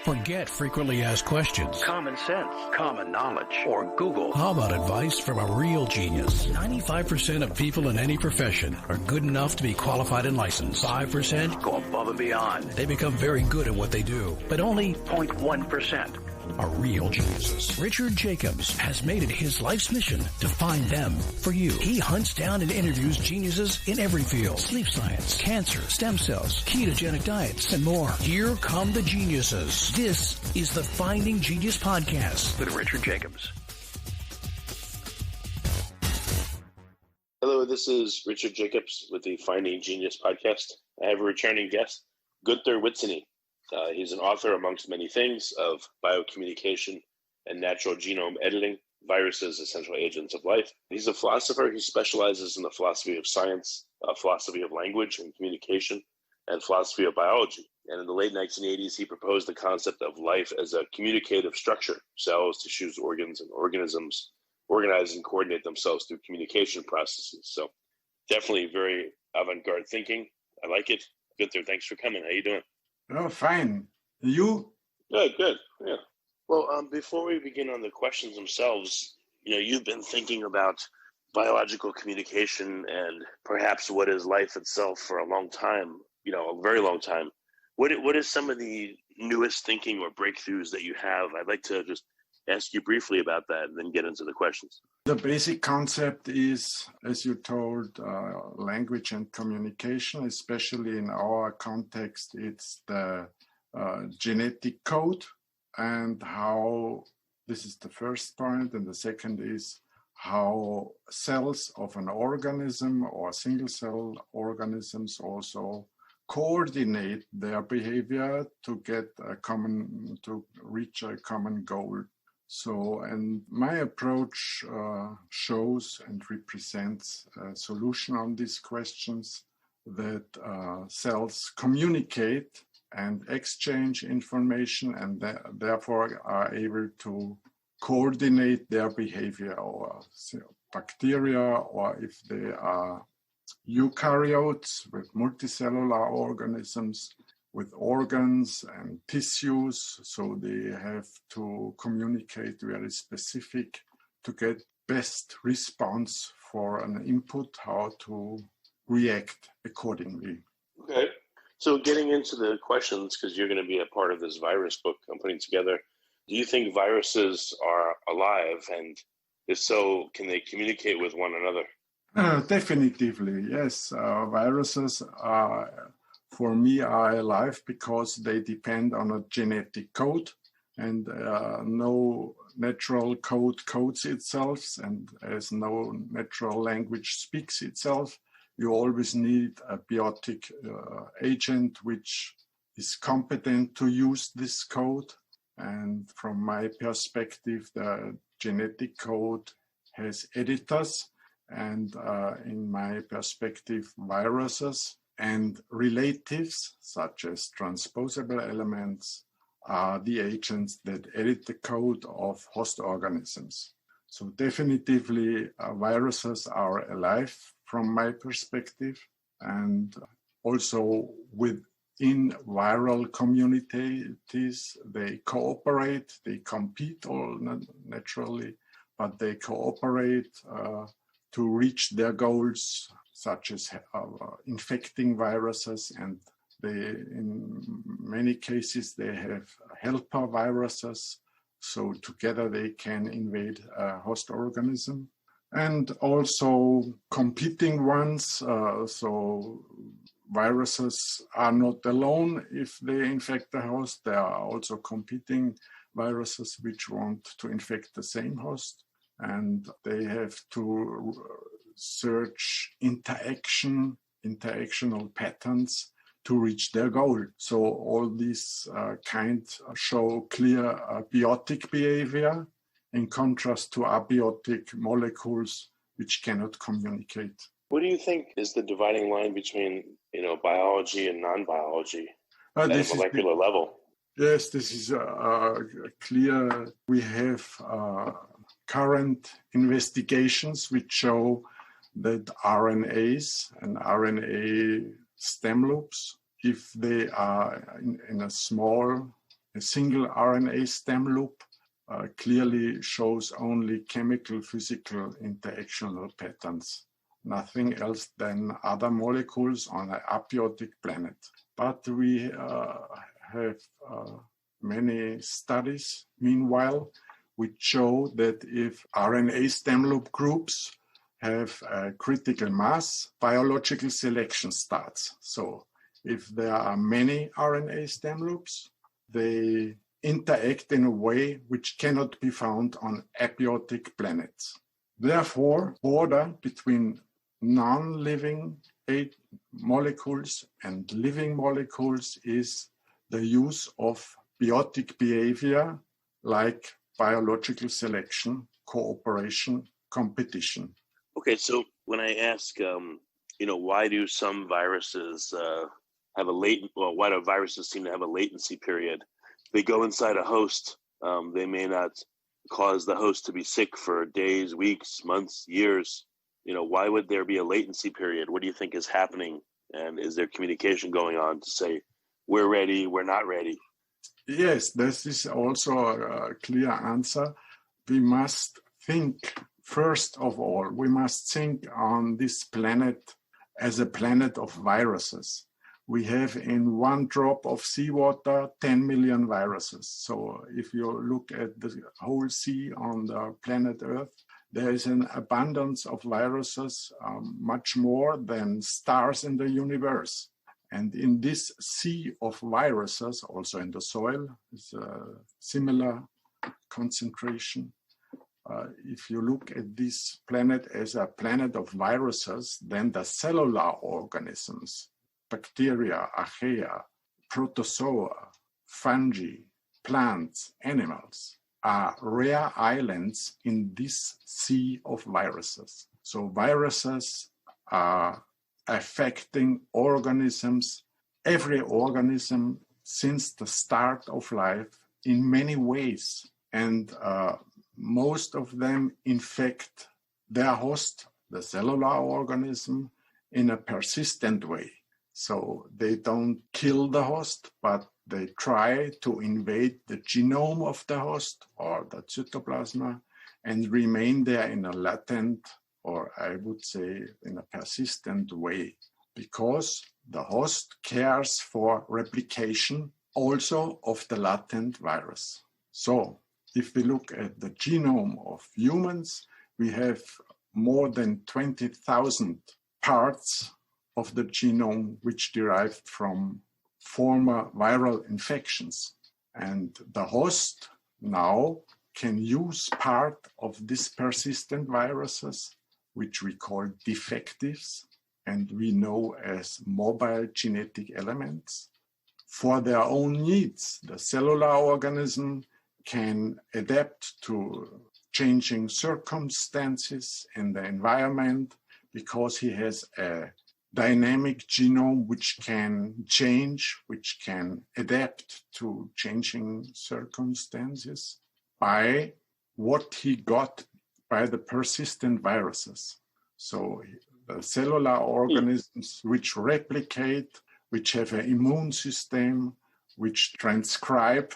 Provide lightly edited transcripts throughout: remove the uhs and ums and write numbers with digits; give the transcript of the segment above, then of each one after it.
Forget frequently asked questions. Common sense, common knowledge, or Google. How about advice from a real genius? 95% of people in any profession are good enough to be qualified and licensed. 5% go above and beyond. They become very good at what they do, but only 0.1% are real geniuses. Richard Jacobs has made it his life's mission to find them for you. He hunts down and interviews geniuses in every field: sleep science, cancer, stem cells, ketogenic diets, and more. Here come the geniuses. This is the Finding Genius Podcast with Richard Jacobs. Hello, this is Richard Jacobs with the Finding Genius Podcast. I have a returning guest, Guenther Witzany. He's an author, amongst many things, of biocommunication and natural genome editing, viruses, essential agents of life. He's a philosopher. He specializes in the philosophy of science, philosophy of language and communication, and philosophy of biology. And in the late 1980s, he proposed the concept of life as a communicative structure. Cells, tissues, organs, and organisms organize and coordinate themselves through communication processes. So definitely very avant-garde thinking. I like it. Guenther, thanks for coming. How you doing? Oh, fine. You? Good. Yeah. Well, before we begin on the questions themselves, you've been thinking about biological communication and perhaps what is life itself for a long time, a very long time. What is some of the newest thinking or breakthroughs that you have? I'd like to just ask you briefly about that and then get into the questions. The basic concept is, as you told, language and communication, especially in our context, it's the genetic code and how, this is the first point, and the second is how cells of an organism or single cell organisms also coordinate their behavior to reach a common goal. So, and my approach shows and represents a solution on these questions that cells communicate and exchange information and therefore are able to coordinate their behavior, or bacteria, or if they are eukaryotes with multicellular organisms, with organs and tissues, so they have to communicate very specific to get best response for an input, how to react accordingly. Okay, so getting into the questions, because you're going to be a part of this virus book I'm putting together, do you think viruses are alive? And if so, can they communicate with one another? Definitively, yes. Viruses are, for me, are alive because they depend on a genetic code, and no natural code codes itself, and as no natural language speaks itself, you always need a biotic agent which is competent to use this code. And from my perspective, the genetic code has editors, and in my perspective, viruses and relatives, such as transposable elements, are the agents that edit the code of host organisms. So definitively, viruses are alive from my perspective, and also within viral communities, they cooperate, they compete all naturally, but they cooperate to reach their goals, such as infecting viruses, and in many cases they have helper viruses, so together they can invade a host organism. And also competing ones, so viruses are not alone if they infect the host. There are also competing viruses which want to infect the same host, and they have to search interactional patterns to reach their goal. So all these show clear biotic behavior in contrast to abiotic molecules which cannot communicate. What do you think is the dividing line between biology and non-biology at a molecular level? Yes, this is clear. We have current investigations which show that RNAs and RNA stem loops, if they are in a small A single RNA stem loop clearly shows only chemical, physical interactional patterns, nothing else than other molecules on an abiotic planet. But we have many studies, meanwhile, which show that if RNA stem loop groups have a critical mass, biological selection starts. So if there are many RNA stem loops, they interact in a way which cannot be found on abiotic planets. Therefore, border between non-living molecules and living molecules is the use of biotic behavior like biological selection, cooperation, competition. Okay, so when I ask, why do some viruses why do viruses seem to have a latency period? They go inside a host. They may not cause the host to be sick for days, weeks, months, years. Why would there be a latency period? What do you think is happening? And is there communication going on to say, we're ready, we're not ready? Yes, this is also a clear answer. We must think, first of all, we must think on this planet as a planet of viruses. We have in one drop of seawater 10 million viruses. So if you look at the whole sea on the planet Earth, there is an abundance of viruses, much more than stars in the universe. And in this sea of viruses, also in the soil, is a similar concentration. If you look at this planet as a planet of viruses, then the cellular organisms, bacteria, archaea, protozoa, fungi, plants, animals, are rare islands in this sea of viruses. So viruses are affecting organisms, every organism since the start of life in many ways. And most of them infect their host, the cellular organism, in a persistent way. So they don't kill the host, but they try to invade the genome of the host or the cytoplasma and remain there in a latent, or I would say in a persistent way, because the host cares for replication also of the latent virus. So if we look at the genome of humans, we have more than 20,000 parts of the genome which derived from former viral infections. And the host now can use part of these persistent viruses, which we call defectives, and we know as mobile genetic elements, for their own needs. The cellular organism can adapt to changing circumstances in the environment because he has a dynamic genome which can change, which can adapt to changing circumstances by what he got by the persistent viruses. So the cellular organisms which replicate, which have an immune system, which transcribe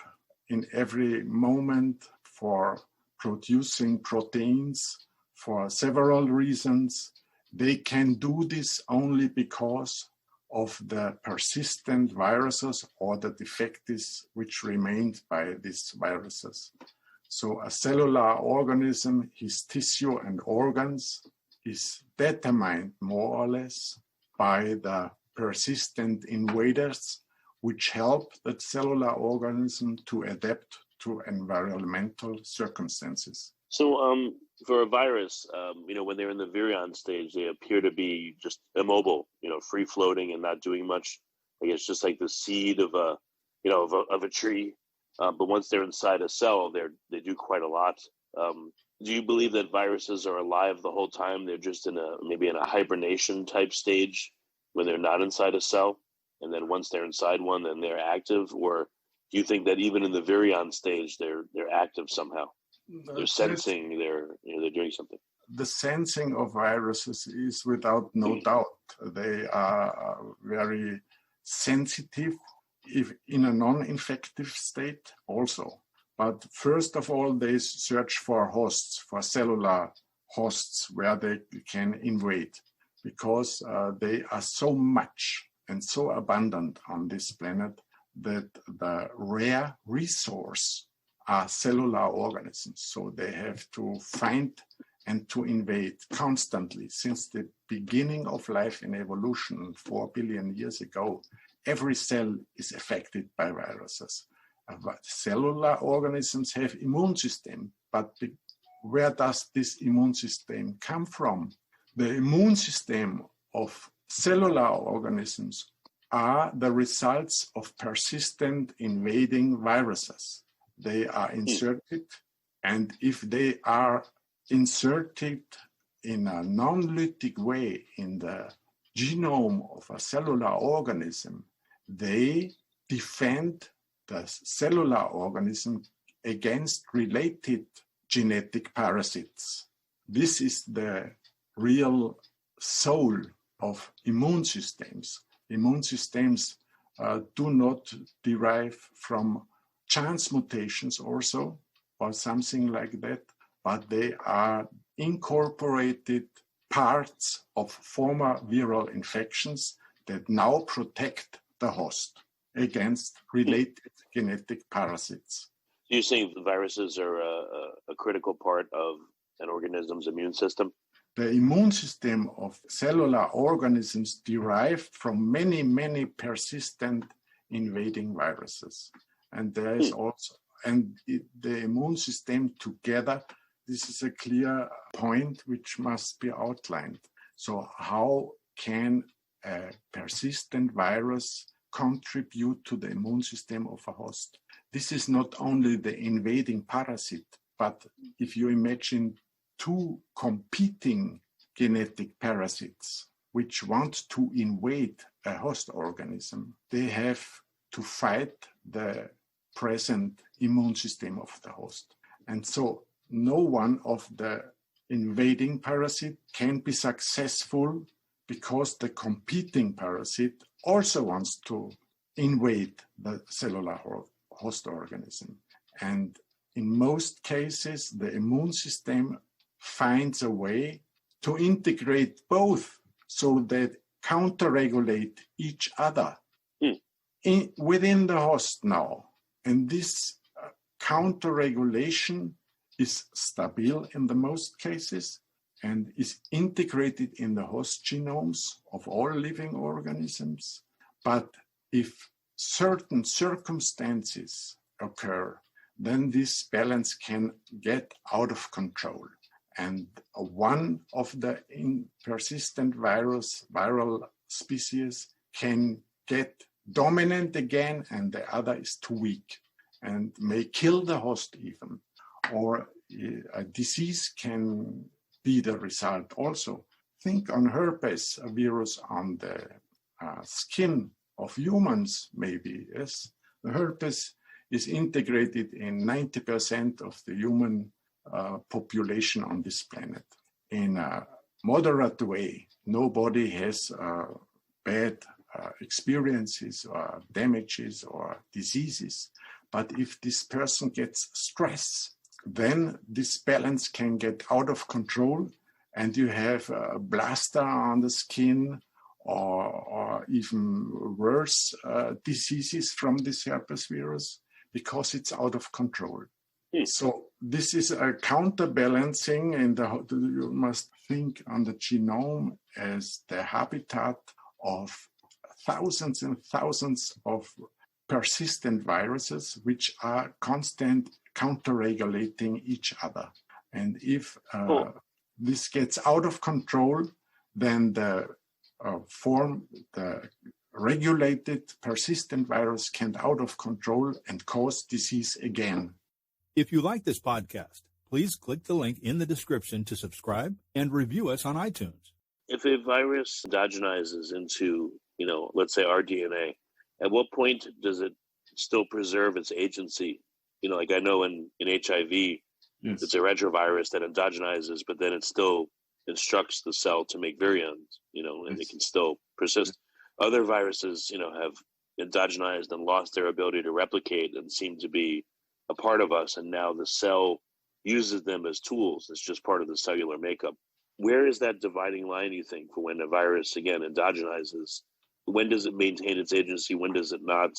in every moment for producing proteins for several reasons, they can do this only because of the persistent viruses or the defectives which remained by these viruses. So a cellular organism, his tissue and organs, is determined more or less by the persistent invaders which help the cellular organism to adapt to environmental circumstances. So for a virus, when they're in the virion stage, they appear to be just immobile, free floating and not doing much. Like it's just like the seed of a tree. But once they're inside a cell, they do quite a lot. Do you believe that viruses are alive the whole time? They're just maybe in a hibernation type stage when they're not inside a cell, and then once they're inside one, then they're active? Or do you think that even in the virion stage, they're active somehow? They're sensing, they're doing something. The sensing of viruses is without no doubt. They are very sensitive if in a non-infective state also. But first of all, they search for hosts, for cellular hosts where they can invade, because they are so much and so abundant on this planet that the rare resource are cellular organisms. So they have to find and to invade constantly. Since the beginning of life in evolution 4 billion years ago, every cell is affected by viruses. Cellular organisms have immune system, but where does this immune system come from? The immune system of cellular organisms are the results of persistent invading viruses. They are inserted, and if they are inserted in a non-lytic way in the genome of a cellular organism, they defend the cellular organism against related genetic parasites. This is the real soul of immune systems. Immune systems do not derive from chance mutations also, or something like that, but they are incorporated parts of former viral infections that now protect the host against related genetic parasites. You're saying viruses are a critical part of an organism's immune system? The immune system of cellular organisms derived from many, many persistent invading viruses. And there is also, the immune system together, this is a clear point which must be outlined. So how can a persistent virus contribute to the immune system of a host? This is not only the invading parasite, but if you imagine two competing genetic parasites which want to invade a host organism, they have to fight the present immune system of the host. And so no one of the invading parasite can be successful because the competing parasite also wants to invade the cellular host organism. And in most cases, the immune system finds a way to integrate both so that counter-regulate each other within the host now. And this counter-regulation is stable in the most cases and is integrated in the host genomes of all living organisms. But if certain circumstances occur, then this balance can get out of control. And one of the persistent viral species can get dominant again, and the other is too weak and may kill the host even. Or a disease can be the result also. Think on herpes, a virus on the skin of humans, maybe, yes. The herpes is integrated in 90% of the human population on this planet in a moderate way. Nobody has bad experiences or damages or diseases. But if this person gets stress, then this balance can get out of control and you have a blister on the skin or even worse diseases from this herpes virus because it's out of control. So this is a counterbalancing, and you must think on the genome as the habitat of thousands and thousands of persistent viruses which are constant counter-regulating each other. And if this gets out of control, then the regulated persistent virus can get out of control and cause disease again. If you like this podcast, please click the link in the description to subscribe and review us on iTunes. If a virus endogenizes into, let's say our DNA, at what point does it still preserve its agency? Like I know in HIV, yes, it's a retrovirus that endogenizes, but then it still instructs the cell to make virions, and yes, it can still persist. Yes. Other viruses, have endogenized and lost their ability to replicate and seem to be a part of us, and now the cell uses them as tools. It's just part of the cellular makeup. Where is that dividing line, you think, for when a virus, again, endogenizes? When does it maintain its agency? When does it not?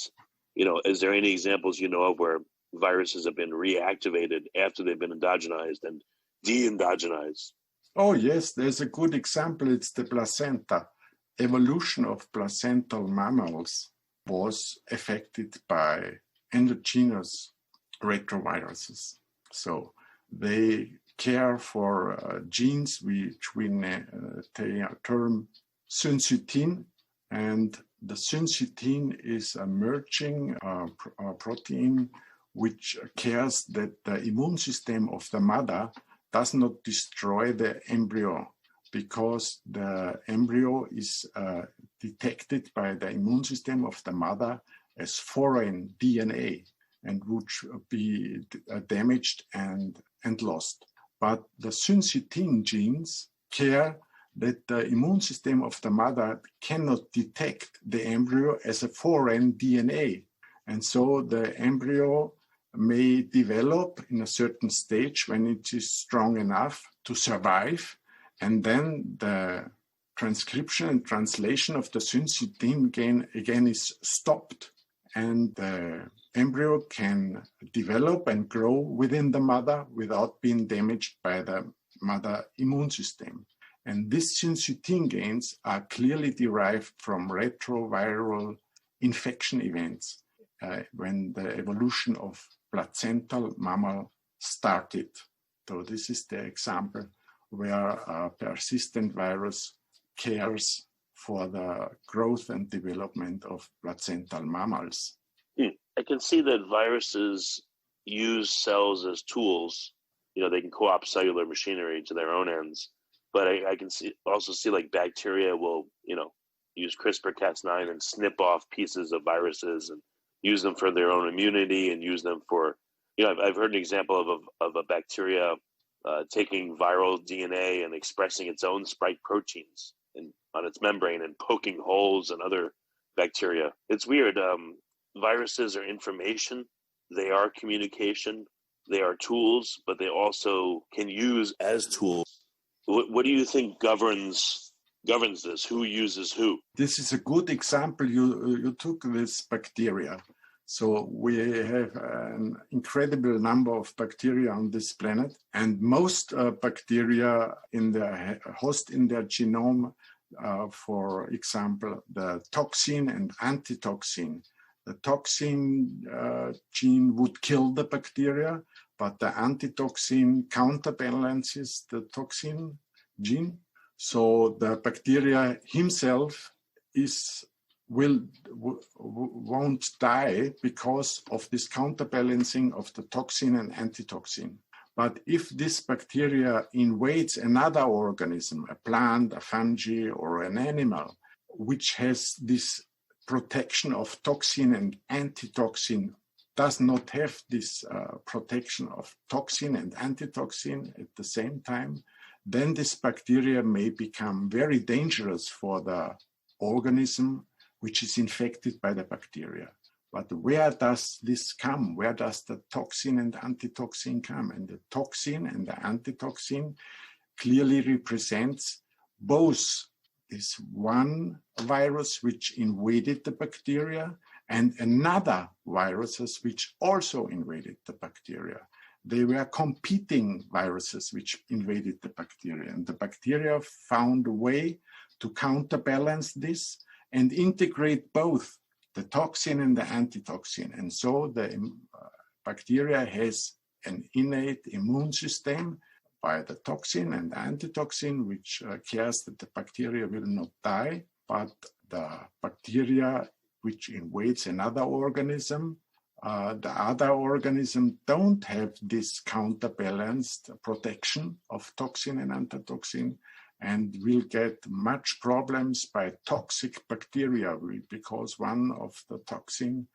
Is there any examples you know of where viruses have been reactivated after they've been endogenized and de-endogenized? Oh, yes, there's a good example. It's the placenta. Evolution of placental mammals was affected by endogenous retroviruses. So they care for genes which we term syncytin, and the syncytin is a merging protein which cares that the immune system of the mother does not destroy the embryo, because the embryo is detected by the immune system of the mother as foreign DNA and would be damaged and lost. But the syncytin genes care that the immune system of the mother cannot detect the embryo as a foreign DNA. And so the embryo may develop in a certain stage when it is strong enough to survive, and then the transcription and translation of the syncytin again is stopped, and the embryo can develop and grow within the mother without being damaged by the mother immune system. And these syncytin gains are clearly derived from retroviral infection events when the evolution of placental mammal started. So this is the example where a persistent virus cares for the growth and development of placental mammals. I can see that viruses use cells as tools. They can co-opt cellular machinery to their own ends. But I can also see like bacteria will, use CRISPR-Cas9 and snip off pieces of viruses and use them for their own immunity and use them for, I've heard an example of a bacteria taking viral DNA and expressing its own spike proteins on its membrane and poking holes in other bacteria. It's weird. Viruses are information. They are communication. They are tools, but they also can use as tools. What do you think governs this? Who uses who? This is a good example. You took this bacteria. So we have an incredible number of bacteria on this planet, and most bacteria in the host in their genome, for example, the toxin and antitoxin. The toxin gene would kill the bacteria, but the antitoxin counterbalances the toxin gene. So the bacteria himself won't die because of this counterbalancing of the toxin and antitoxin. But if this bacteria invades another organism, a plant, a fungi, or an animal, which has this protection of toxin and antitoxin, does not have this protection of toxin and antitoxin at the same time, then this bacteria may become very dangerous for the organism which is infected by the bacteria. But where does this come? Where does the toxin and antitoxin come? And the toxin and the antitoxin clearly represents both this one virus which invaded the bacteria and another viruses which also invaded the bacteria. They were competing viruses which invaded the bacteria, and the bacteria found a way to counterbalance this and integrate both the toxin and the antitoxin. And so the bacteria has an innate immune system by the toxin and the antitoxin, which cares that the bacteria will not die, but the bacteria which invades another organism, the other organism don't have this counterbalanced protection of toxin and antitoxin, and will get much problems by toxic bacteria because one of the toxin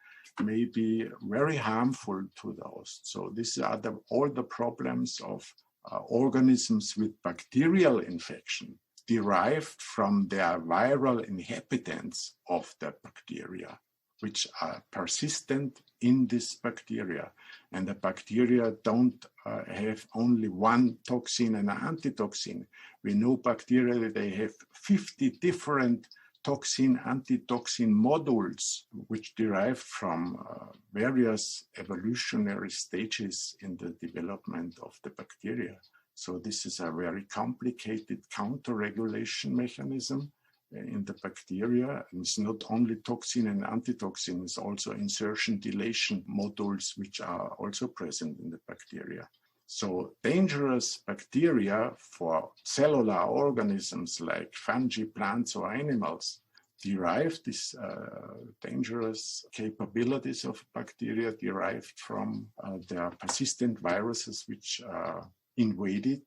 may be very harmful to the host. So these are all the problems of organisms with bacterial infection derived from their viral inhabitants of the bacteria. which are persistent in this bacteria. And the bacteria don't have only one toxin and an antitoxin. We know bacteria that they have 50 different toxin, antitoxin modules, which derive from various evolutionary stages in the development of the bacteria. So this is a very complicated counter-regulation mechanism in the bacteria. And it's not only toxin and antitoxin, it's also insertion deletion modules, which are also present in the bacteria. So dangerous bacteria for cellular organisms like fungi, plants, or animals derive these dangerous capabilities of bacteria derived from their persistent viruses, which invaded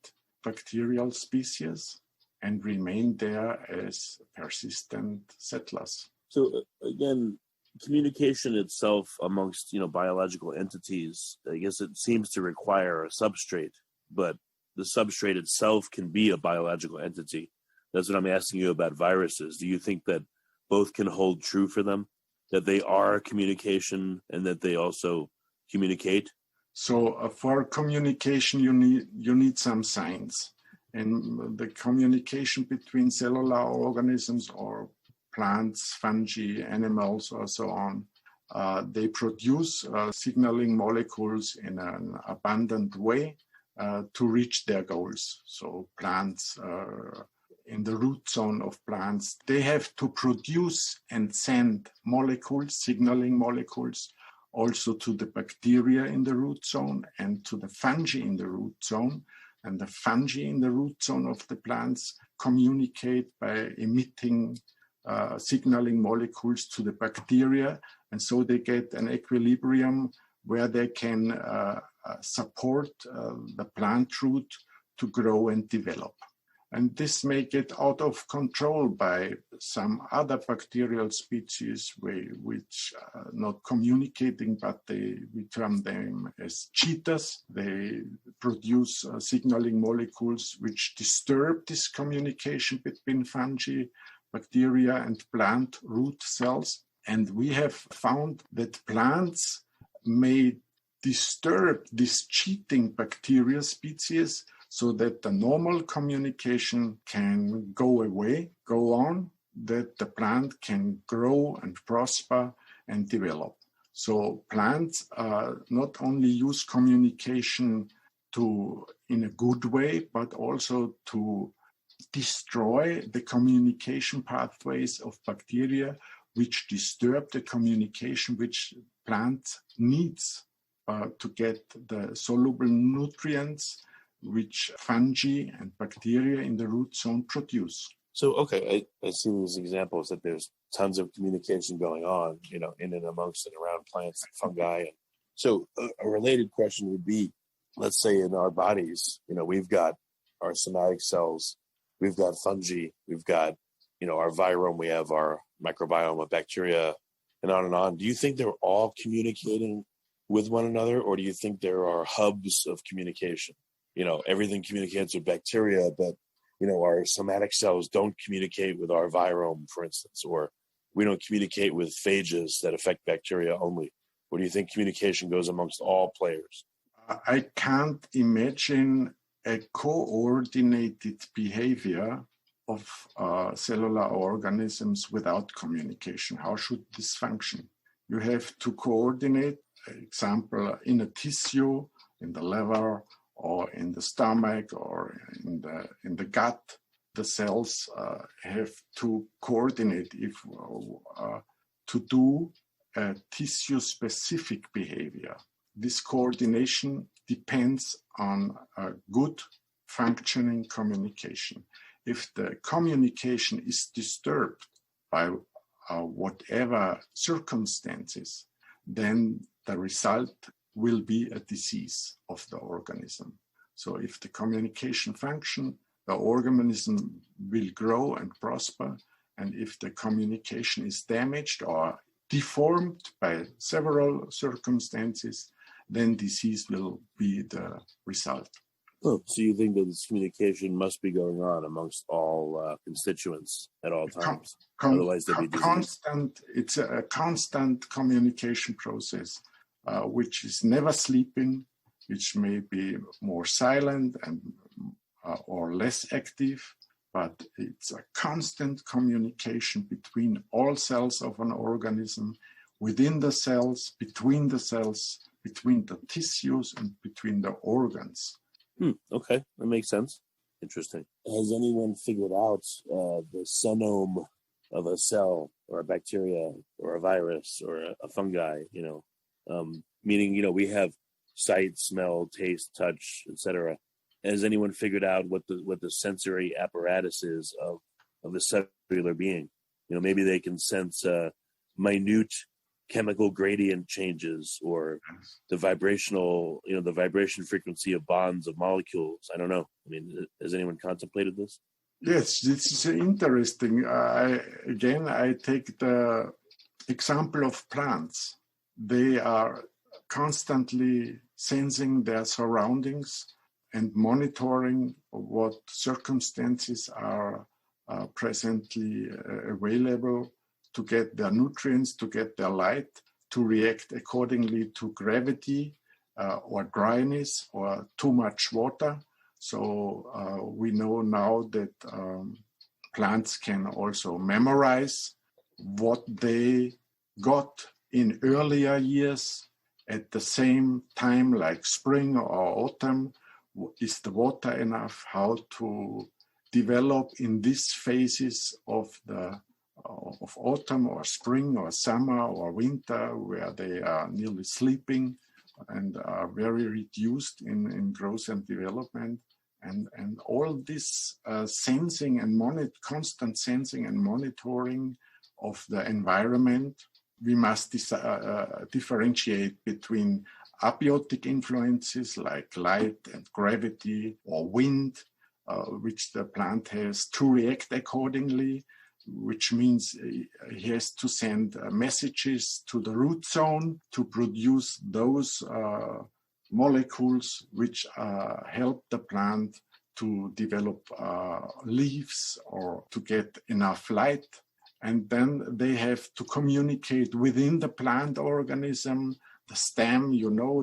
bacterial species and remain there as persistent settlers. So again, communication itself amongst biological entities, I guess it seems to require a substrate, but the substrate itself can be a biological entity. That's what I'm asking you about viruses. Do you think that both can hold true for them, that they are communication and that they also communicate? So for communication, you need some science. And the communication between cellular organisms or plants, fungi, animals, or so on, they produce signaling molecules in an abundant way to reach their goals. So plants, in the root zone of plants, they have to produce and send molecules, signaling molecules, also to the bacteria in the root zone and to the fungi in the root zone. And the fungi in the root zone of the plants communicate by emitting signaling molecules to the bacteria. And so they get an equilibrium where they can support the plant root to grow and develop. And this may get out of control by some other bacterial species which are not communicating, but we term them as cheaters. They produce signaling molecules which disturb this communication between fungi, bacteria, and plant root cells. And we have found that plants may disturb this cheating bacteria species so that the normal communication can go on, that the plant can grow and prosper and develop. So plants not only use communication in a good way, but also to destroy the communication pathways of bacteria, which disturb the communication which plant needs to get the soluble nutrients which fungi and bacteria in the root zone produce. So, okay, I see these examples that there's tons of communication going on, in and amongst and around plants and fungi. And so a related question would be, let's say in our bodies, we've got our somatic cells, we've got fungi, we've got, our virome, we have our microbiome of bacteria, and on and on. Do you think they're all communicating with one another, or do you think there are hubs of communication? Everything communicates with bacteria, but, our somatic cells don't communicate with our virome, for instance, or we don't communicate with phages that affect bacteria only. Or do you think communication goes amongst all players? I can't imagine a coordinated behavior of cellular organisms without communication. How should this function? You have to coordinate, for example, in a tissue, in the liver, or in the stomach, or in the gut. The cells have to coordinate to do a tissue-specific behavior. This coordination depends on a good functioning communication. If the communication is disturbed by whatever circumstances, then the result will be a disease of the organism. So if the communication function, the organism will grow and prosper. And if the communication is damaged or deformed by several circumstances, then disease will be the result. Oh, so you think that this communication must be going on amongst all constituents at all times? Otherwise, there'd be disease. It's a constant communication process, which is never sleeping, which may be more silent and or less active, but it's a constant communication between all cells of an organism, within the cells, between the tissues, and between the organs. Okay, that makes sense. Interesting. Has anyone figured out the genome of a cell or a bacteria or a virus or a fungi? Meaning, we have sight, smell, taste, touch, etc. Has anyone figured out what the sensory apparatus is of a cellular being? Maybe they can sense minute chemical gradient changes or the vibration frequency of bonds of molecules. I don't know. I mean, has anyone contemplated this? Yes, this is interesting. I take the example of plants. They are constantly sensing their surroundings and monitoring what circumstances are presently available to get their nutrients, to get their light, to react accordingly to gravity or dryness or too much water. So we know now that plants can also memorize what they got in earlier years at the same time, like spring or autumn. Is the water enough? How to develop in these phases of autumn or spring or summer or winter, where they are nearly sleeping and are very reduced in growth and development. And all this sensing and constant sensing and monitoring of the environment, we must differentiate between abiotic influences like light and gravity or wind, which the plant has to react accordingly, which means he has to send messages to the root zone to produce those molecules which help the plant to develop leaves or to get enough light. And then they have to communicate within the plant organism. The stem,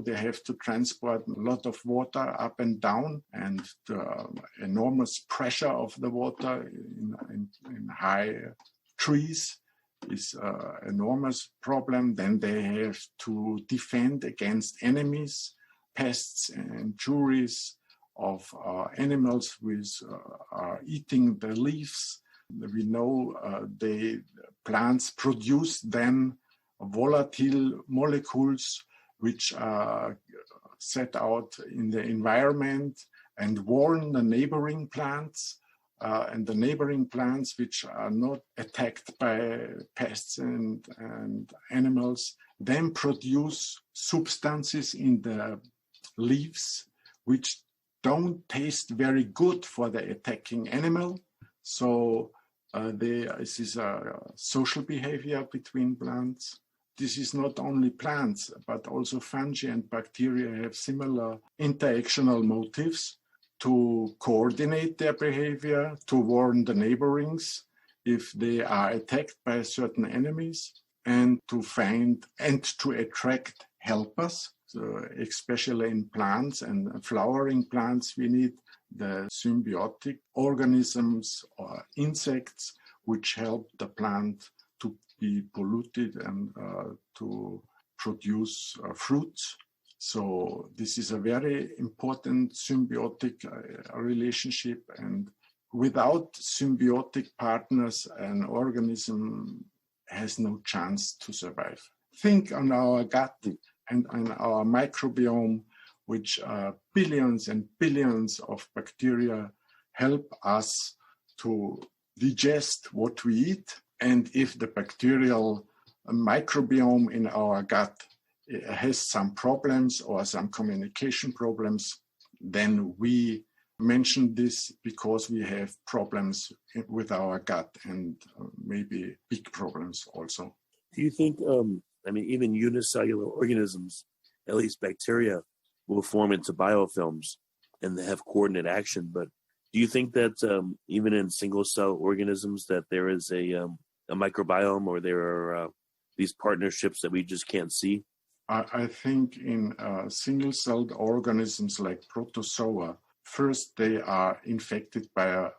they have to transport a lot of water up and down, and the enormous pressure of the water in high trees is an enormous problem. Then they have to defend against enemies, pests and injuries of animals which are eating the leaves. We know the plants produce then volatile molecules which are set out in the environment and warn the neighboring plants. And the neighboring plants which are not attacked by pests and animals then produce substances in the leaves which don't taste very good for the attacking animal. So this is a social behavior between plants. This is not only plants, but also fungi and bacteria have similar interactional motives to coordinate their behavior, to warn the neighborings if they are attacked by certain enemies, and to find and to attract helpers. So especially in plants and flowering plants, we need the symbiotic organisms or insects which help the plant to be polluted and to produce fruits. So this is a very important symbiotic relationship, and without symbiotic partners, an organism has no chance to survive. Think on our gut and on our microbiome, which billions and billions of bacteria help us to digest what we eat. And if the bacterial microbiome in our gut has some problems or some communication problems, then we mention this because we have problems with our gut and maybe big problems also. Do you think, even unicellular organisms, at least bacteria, will form into biofilms and they have coordinate action. But do you think that even in single cell organisms that there is a microbiome, or there are these partnerships that we just can't see? I think in single-celled organisms like protozoa, first they are infected by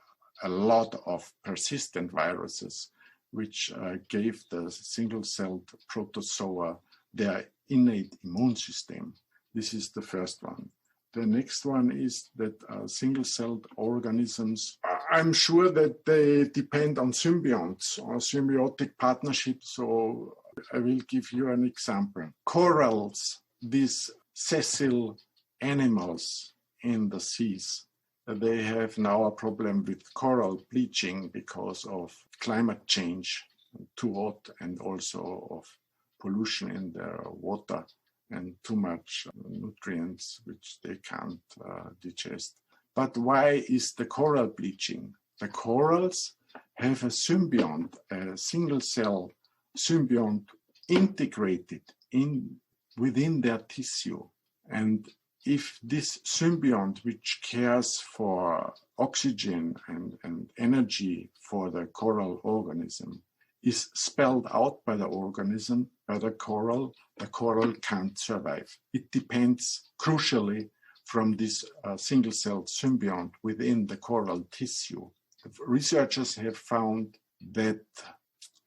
a lot of persistent viruses, which gave the single-celled protozoa their innate immune system. This is the first one. The next one is that single-celled organisms, I'm sure that they depend on symbionts or symbiotic partnerships. So I will give you an example. Corals, these sessile animals in the seas, they have now a problem with coral bleaching because of climate change, too hot, and also of pollution in their water and too much nutrients which they can't digest. But why is the coral bleaching? The corals have a symbiont, a single cell symbiont integrated within their tissue. And if this symbiont, which cares for oxygen and energy for the coral organism, is spelled out by the organism, by the coral can't survive. It depends crucially from this single-celled symbiont within the coral tissue. Researchers have found that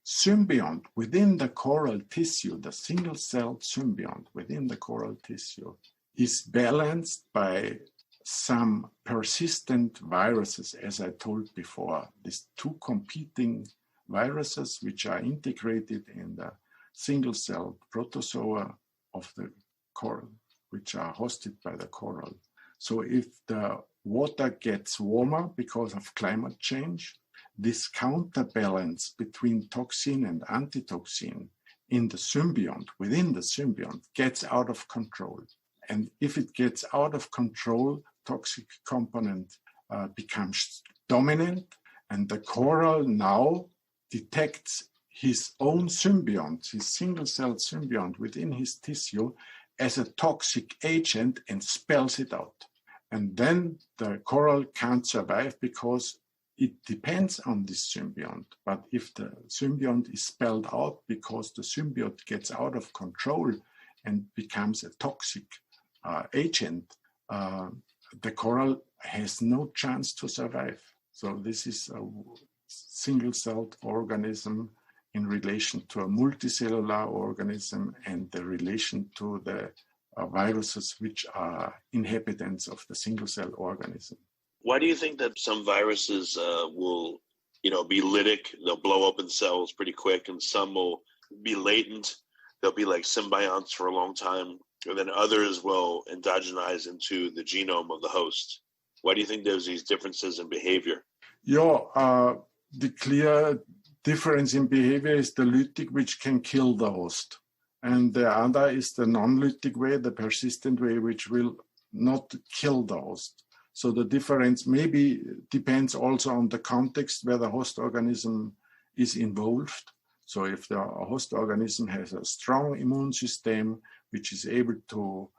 symbiont within the coral tissue, the single-celled symbiont within the coral tissue, is balanced by some persistent viruses, as I told before. These two competing viruses which are integrated in the single-celled protozoa of the coral, which are hosted by the coral. So if the water gets warmer because of climate change, this counterbalance between toxin and antitoxin in the symbiont, within the symbiont, gets out of control. And if it gets out of control, toxic component becomes dominant, and the coral now detects his own symbiont, his single-celled symbiont within his tissue as a toxic agent and spells it out. And then the coral can't survive because it depends on this symbiont. But if the symbiont is spelled out because the symbiont gets out of control and becomes a toxic agent, the coral has no chance to survive. So this is a single-celled organism in relation to a multicellular organism and the relation to the viruses which are inhabitants of the single-cell organism. Why do you think that some viruses will, be lytic, they'll blow open cells pretty quick, and some will be latent, they'll be like symbionts for a long time, and then others will endogenize into the genome of the host? Why do you think there's these differences in behavior? The clear difference in behavior is the lytic, which can kill the host. And the other is the non-lytic way, the persistent way, which will not kill the host. So the difference maybe depends also on the context where the host organism is involved. So if the host organism has a strong immune system, which is able to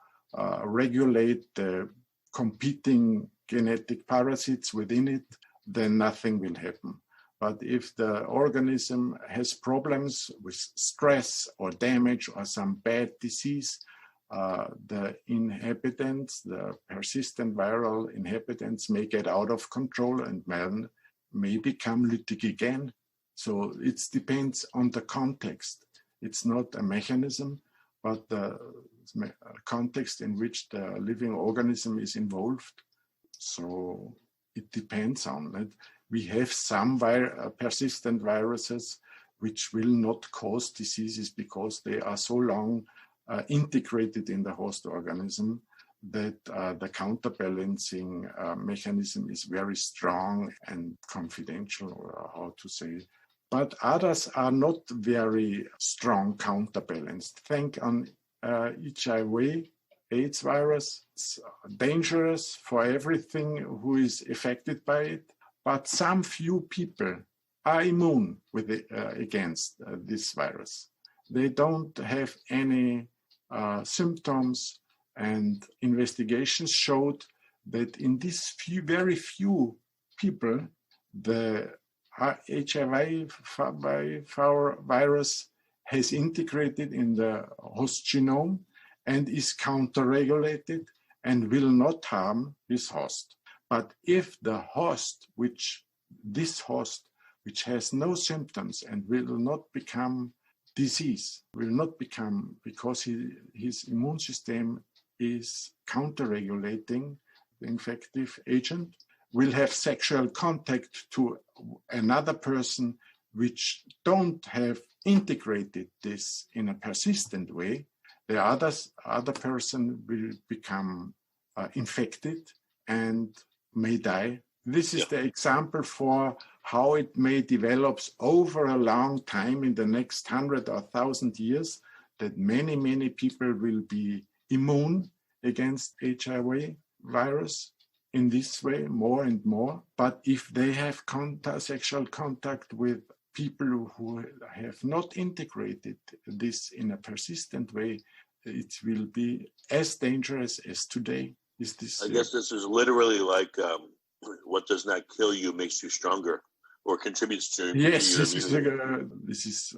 regulate the competing genetic parasites within it, then nothing will happen. But if the organism has problems with stress or damage or some bad disease, the inhabitants, the persistent viral inhabitants may get out of control and may become lytic again. So it depends on the context. It's not a mechanism, but the context in which the living organism is involved. So it depends on it. We have some persistent viruses which will not cause diseases because they are so long integrated in the host organism that the counterbalancing mechanism is very strong and confidential, or how to say. But others are not very strong counterbalanced. Think on HIV, AIDS virus. It's dangerous for everything who is affected by it, but some few people are immune against this virus. They don't have any symptoms, and investigations showed that in this very few people, the HIV virus has integrated in the host genome and is counter-regulated and will not harm his host. But if the host, which has no symptoms and will not become disease, because his immune system is counter-regulating the infective agent, will have sexual contact to another person which don't have integrated this in a persistent way, the other person will become infected and may die. This is the example for how it may develop over a long time in the next 100 or 1,000 years, that many, many people will be immune against HIV virus in this way more and more. But if they have sexual contact with people who have not integrated this in a persistent way, it will be as dangerous as today. I guess this is literally like what does not kill you makes you stronger, or contributes to yes, your immunity. This is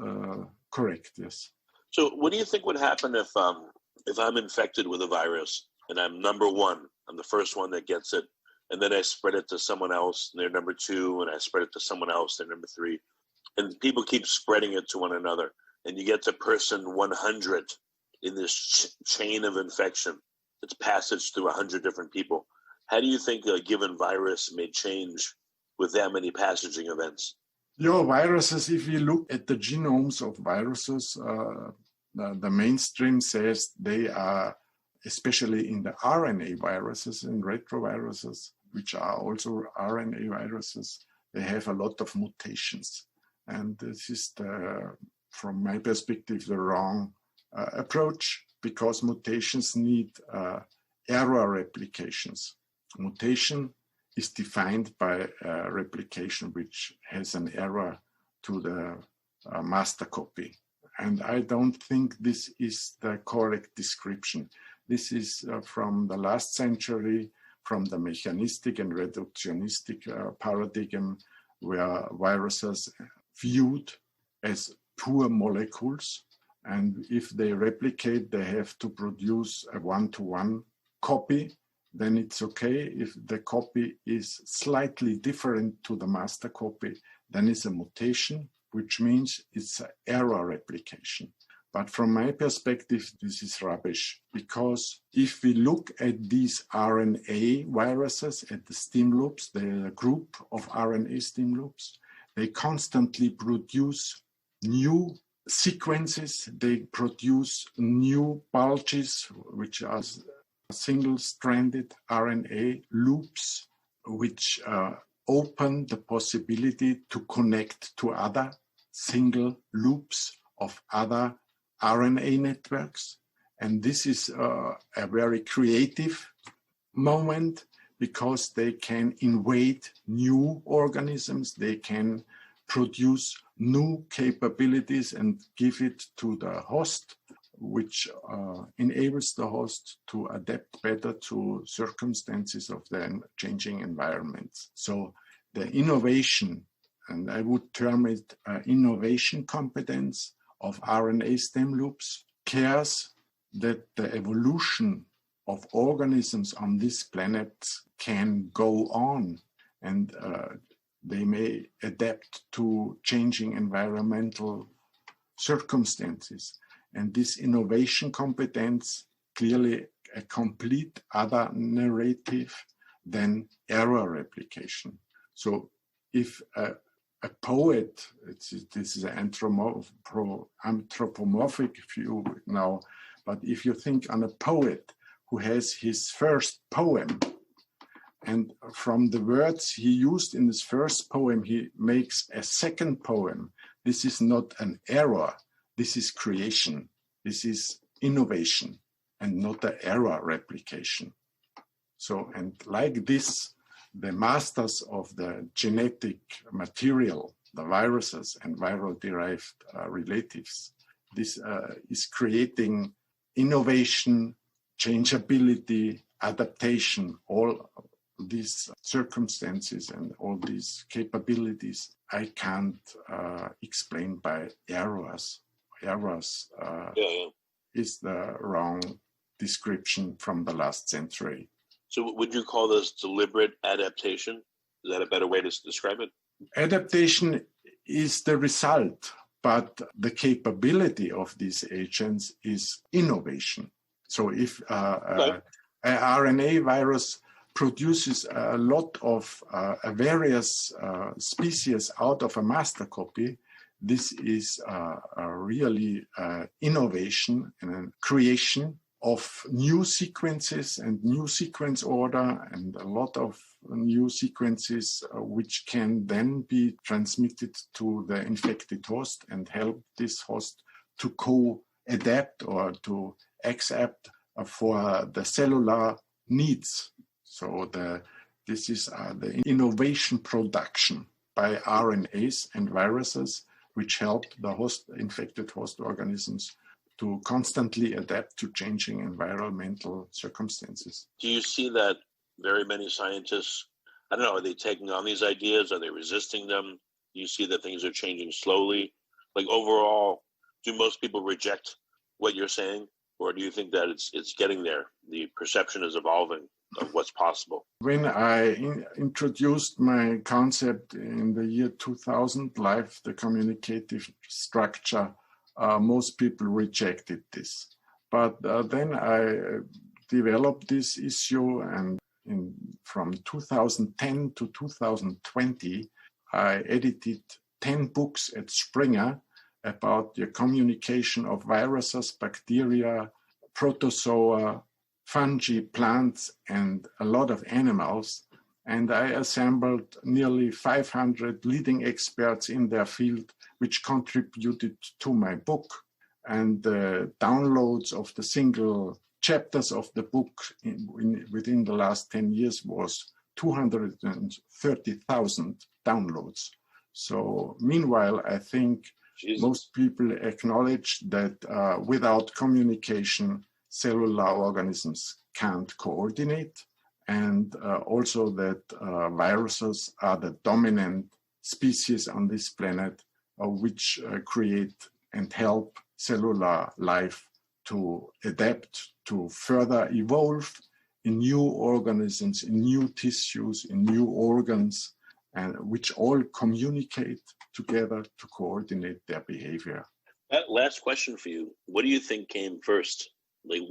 correct. Yes. So, what do you think would happen if I'm infected with a virus and I'm number one? I'm the first one that gets it, and then I spread it to someone else, and they're number two, and I spread it to someone else, they're number three, and people keep spreading it to one another, and you get to person 100 in this chain of infection. It's passage through 100 different people. How do you think a given virus may change with that many passaging events? Viruses, if you look at the genomes of viruses, the mainstream says they are, especially in the RNA viruses and retroviruses, which are also RNA viruses, they have a lot of mutations. And this is, from my perspective, the wrong approach, because mutations need error replications. Mutation is defined by a replication which has an error to the master copy. And I don't think this is the correct description. This is from the last century, from the mechanistic and reductionistic paradigm, where viruses viewed as poor molecules. And if they replicate, they have to produce a one-to-one copy. Then it's okay. If the copy is slightly different to the master copy, then it's a mutation, which means it's an error replication. But from my perspective, this is rubbish, because if we look at these RNA viruses, at the stem loops, the group of RNA stem loops, they constantly produce new sequences, they produce new bulges, which are single-stranded RNA loops, which open the possibility to connect to other single loops of other RNA networks. And this is a very creative moment, because they can invade new organisms, they can produce new capabilities and give it to the host, which enables the host to adapt better to circumstances of the changing environments. So the innovation, and I would term it innovation competence of RNA stem loops, cares that the evolution of organisms on this planet can go on, and they may adapt to changing environmental circumstances. And this innovation competence clearly a complete other narrative than error replication. So if a poet, this is an anthropomorphic view now, but if you think on a poet who has his first poem, and from the words he used in his first poem, he makes a second poem, this is not an error, this is creation, this is innovation, and not an error replication. So, and like this, the masters of the genetic material, the viruses and viral-derived relatives, this is creating innovation, changeability, adaptation, all these circumstances and all these capabilities, I can't explain by errors. Errors is the wrong description from the last century. So would you call this deliberate adaptation? Is that a better way to describe it? Adaptation is the result, but the capability of these agents is innovation. So if an RNA virus produces a lot of various species out of a master copy, this is a really innovation and creation of new sequences and new sequence order and a lot of new sequences which can then be transmitted to the infected host and help this host to co-adapt or to accept for the cellular needs. So this is the innovation production by RNAs and viruses which help the infected host organisms to constantly adapt to changing environmental circumstances. Do you see that very many scientists, I don't know, are they taking on these ideas? Are they resisting them? Do you see that things are changing slowly? Like overall, do most people reject what you're saying? Or do you think that it's getting there? The perception is evolving of what's possible. When I introduced my concept in the year 2000, life, the communicative structure, most people rejected this. But then I developed this issue, and from 2010 to 2020, I edited 10 books at Springer about the communication of viruses, bacteria, protozoa, fungi, plants, and a lot of animals. And I assembled nearly 500 leading experts in their field, which contributed to my book. And the downloads of the single chapters of the book within the last 10 years was 230,000 downloads. So meanwhile, I think most people acknowledge that without communication, cellular organisms can't coordinate, and also that viruses are the dominant species on this planet which create and help cellular life to adapt, to further evolve in new organisms, in new tissues, in new organs, and which all communicate together to coordinate their behavior. Last question for you. What do you think came first? Like,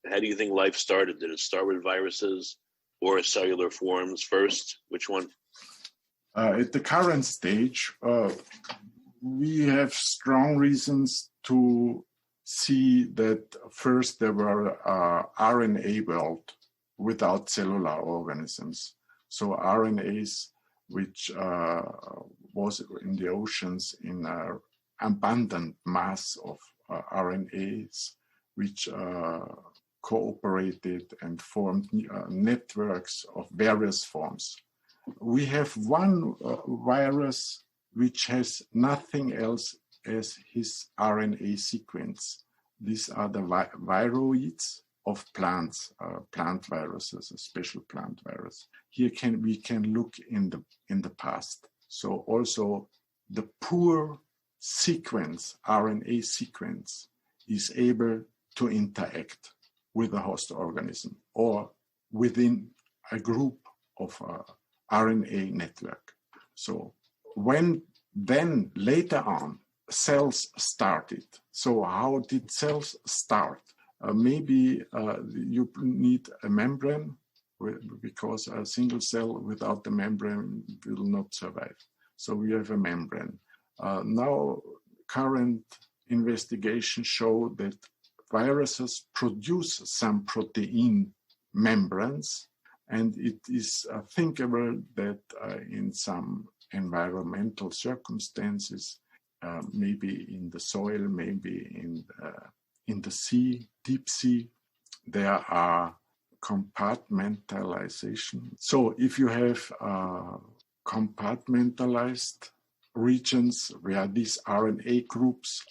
how do you think life started? Did it start with viruses or cellular forms first? Which one? At the current stage, we have strong reasons to see that first there were RNA world without cellular organisms. So RNAs, which was in the oceans in abundant mass of RNAs, which cooperated and formed networks of various forms. We have one virus which has nothing else as his RNA sequence. These are the viroids of plants, plant viruses, a special plant virus. Here we can look in the past. So also the poor sequence, RNA sequence, is able to interact with the host organism or within a group of RNA network. So when then later on cells started. So how did cells start? Maybe you need a membrane because a single cell without the membrane will not survive. So we have a membrane. Now current investigations show that viruses produce some protein membranes, and it is thinkable that in some environmental circumstances, maybe in the soil, maybe in the sea, deep sea, there are compartmentalization. So if you have compartmentalized regions where these RNA groups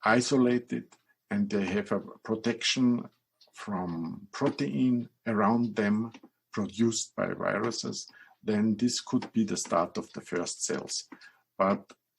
isolated and they have a protection from protein around them produced by viruses, then this could be the start of the first cells.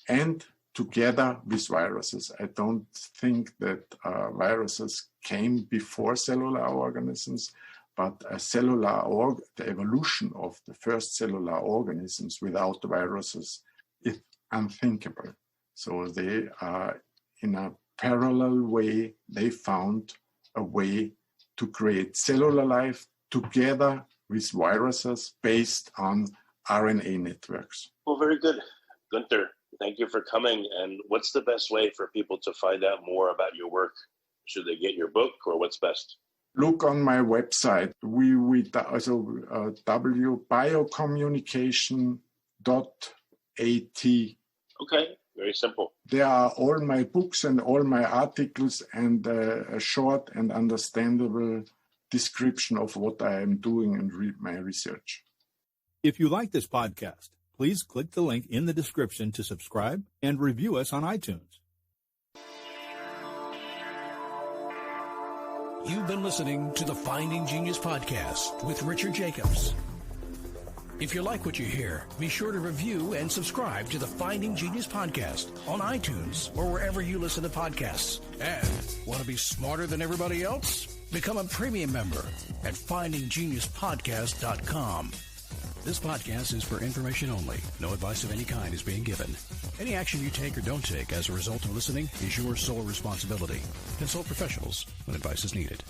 And together with viruses, I don't think that viruses came before cellular organisms, but the evolution of the first cellular organisms without viruses is unthinkable. So they are in a parallel way, they found a way to create cellular life together with viruses based on RNA networks. Well, very good. Guenther, thank you for coming. And what's the best way for people to find out more about your work? Should they get your book, or what's best? Look on my website, biocommunication.at. Okay, very simple. There are all my books and all my articles and a short and understandable description of what I am doing and my research. If you like this podcast, please click the link in the description to subscribe and review us on iTunes. You've been listening to the Finding Genius podcast with Richard Jacobs. If you like what you hear, be sure to review and subscribe to the Finding Genius podcast on iTunes or wherever you listen to podcasts. And want to be smarter than everybody else? Become a premium member at findinggeniuspodcast.com. This podcast is for information only. No advice of any kind is being given. Any action you take or don't take as a result of listening is your sole responsibility. Consult professionals when advice is needed.